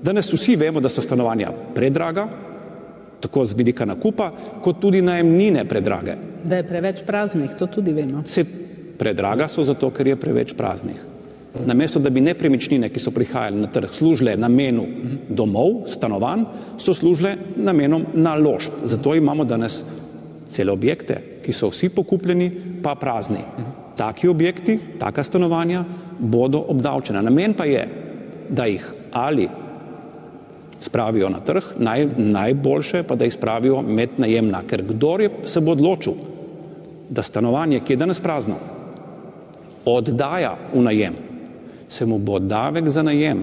Danes vsi vemo, da so stanovanja predraga, tako z vidika nakupa, kot tudi najemnine predrage. Da je preveč praznih, to tudi vemo. Predraga so zato, ker je preveč praznih. Namesto, da bi nepremičnine, ki so prihajale na trg, služile namenu domov, stanovanj, so služile namenom naložb. Zato imamo danes cele objekte, ki so vsi pokupljeni, pa prazni. Taki objekti, taka stanovanja bodo obdavčena. Namen pa je, da jih ali spravijo na trg, najboljše pa da jih spravijo med najemna. Ker kdor se bo odločil, da stanovanje, ki je danes prazno, oddaja v najem, se mu bo davek za najem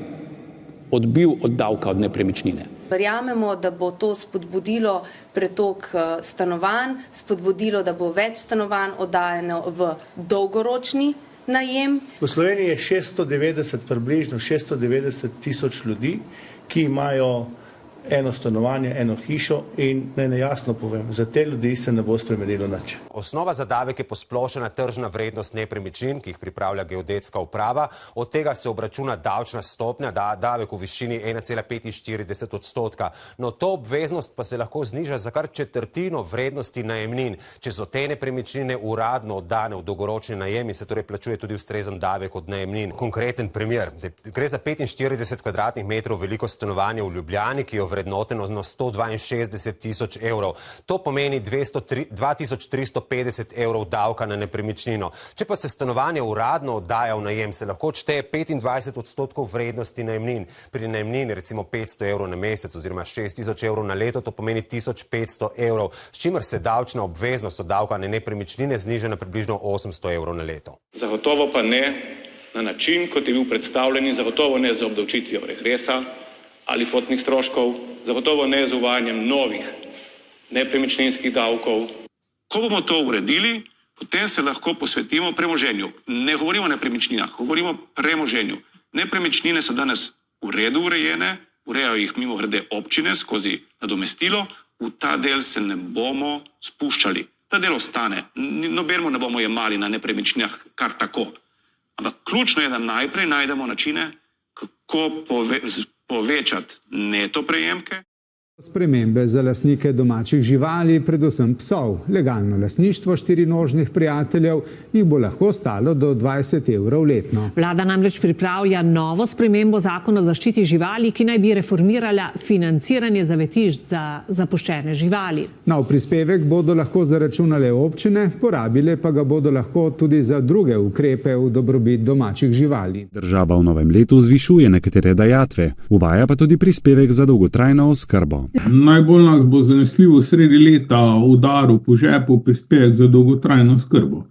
odbil od davka od nepremičnine. Verjamemo, da bo to spodbudilo pretok stanovanj, spodbudilo, da bo več stanovanj oddajeno v dolgoročni najem. V Sloveniji je približno 690 tisoč ljudi, ki imajo eno stanovanje, eno hišo in naj jasno povem, za te ljudi se ne bo spremenilo nič. Osnova za davek je posplošena tržna vrednost nepremičnin, ki jih pripravlja geodetska uprava. Od tega se obračuna davčna stopnja, davek v višini 1,45%. No, to obveznost pa se lahko zniža za kar četrtino vrednosti najemnin. Če so te nepremičnine uradno oddane v dolgoročni najem in se torej plačuje tudi ustrezen davek od najemnin. Konkreten primer. Gre za 45 kvadratnih metrov veliko stanovanje v Ljubljani, ki jo vrednoteno na 162 tisoč evrov. To pomeni 2350 evrov davka na nepremičnino. Če pa se stanovanje uradno oddaja v najem, se lahko odšteje 25% vrednosti najemnin. Pri najemnini recimo 500 evrov na mesec oziroma 6000 evrov na leto, to pomeni 1500 evrov, s čimer se davčna obveznost od davka na nepremičnine zniža na približno 800 evrov na leto. Zagotovo pa ne na način, kot je bil predstavljen, in zagotovo ne za obdavčitvijo regresa ali potnih stroškov, zagotovo ne z uvajanjem novih nepremičninskih davkov. Ko bomo to uredili, potem se lahko posvetimo premoženju. Ne govorimo o nepremičninah, govorimo o premoženju. Nepremičnine so danes v redu urejene, urejajo jih mimogrede občine skozi nadomestilo, v ta del se ne bomo spuščali. Ta del ostane, nobenemu ne bomo jemali na nepremičninah kar tako. Ampak ključno je, da najprej najdemo načine, kako povečati neto prejemke. Spremembe za lastnike domačih živali, predvsem psov. Legalno lastništvo štirinožnih prijateljev jih bo lahko stalo do 20 evrov letno. Vlada namreč pripravlja novo spremembo zakona o zaščiti živali, ki naj bi reformirala financiranje zavetišč za zapuščene živali. Nov prispevek bodo lahko zaračunale občine, porabile pa ga bodo lahko tudi za druge ukrepe v dobrobit domačih živali. Država v novem letu zvišuje nekatere dajatve, uvaja pa tudi prispevek za dolgotrajno oskrbo. Najbolj nas bo zanesljivo sredi leta udaril po žepu prispevek za dolgotrajno oskrbo.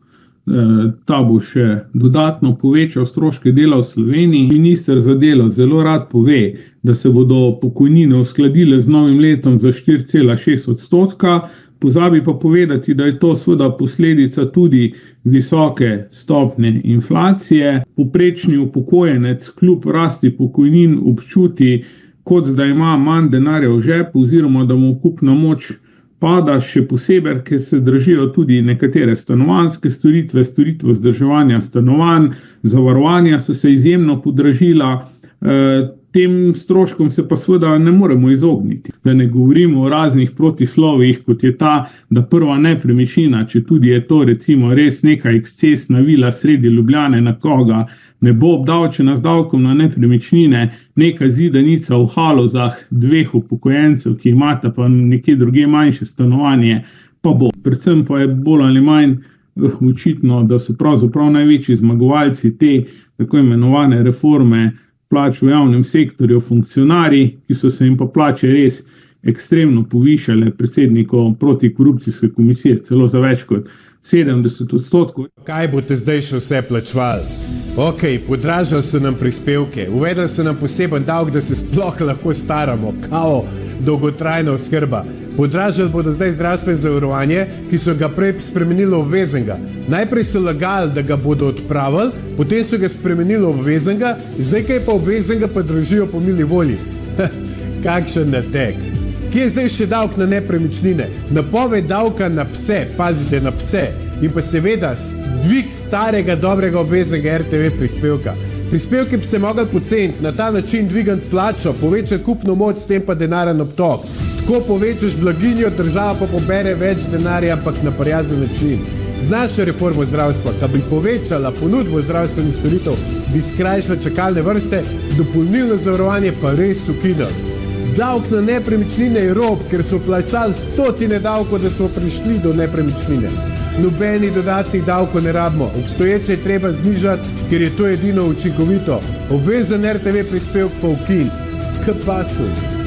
Ta bo še dodatno povečal stroške dela v Sloveniji. Minister za delo zelo rad pove, da se bodo pokojnine uskladile z novim letom za 4,6%, pozabi pa povedati, da je to seveda posledica tudi visoke stopnje inflacije. Povprečni upokojenec kljub rasti pokojnin občuti, kot da ima manj denarja v žepu oziroma da mu kupna moč pada, še posebej, ker se dražijo tudi nekatere stanovanjske storitve, storitve vzdrževanja stanovanj, zavarovanja so se izjemno podražila, tem stroškom se pa seveda ne moremo izogniti. Da ne govorimo o raznih protislovjih, kot je ta, da prva nepremičnina, če tudi je to recimo res neka ekscesna vila sredi Ljubljane, na koga ne bo obdavčena z davkom na nepremičnine, neka zidanica v Halozah dveh upokojencev, ki imata pa nekje druge manjše stanovanje, pa bo. Predvsem pa je bolj ali manj očitno, da so pravzaprav največji zmagovalci te tako imenovane reforme plač v javnem sektorju funkcionarji, ki so se jim pa plače res ekstremno povišale, predsednikom protikorupcijske komisije celo za več kot 70%. Kaj boste zdaj še vse plačevali? Ok, podražali so nam prispevke, uvedli so nam poseben davek, da se sploh lahko staramo, kao dolgotrajna oskrba. Podražali bodo zdaj zdravstveno zavarovanje, ki so ga prej spremenili v obveznega. Najprej so lagali, da ga bodo odpravili, potem so ga spremenili v obveznega, zdaj kaj pa obveznega pa dražijo po mili volji. Kakšen natek. Kje je zdaj še davek na nepremičnine? Napoved davka na pse, pazite na pse. In pa seveda dvig starega dobrega obveznega RTV prispevka. Prispevki bi se mogli poceniti, na ta način dvigati plačo, povečati kupno moč, s tem pa denaren obtok. Tako povečaš blaginjo, država pa pobere več denarja, ampak na prijazen način. Z našo reformo zdravstva, ki bi povečala ponudbo zdravstvenih storitev, bi skrajšala čakalne vrste, dopolnilno zavarovanje pa res ukinili. Davek na nepremičnine je rob, ker smo plačali stotine davkov, da smo prišli do nepremičnine. Nobenih dodatnih davkov ne rabimo, obstoječe je treba znižati, ker je to edino učinkovito. Obvezen RTV prispevek pa ukin. K pasu.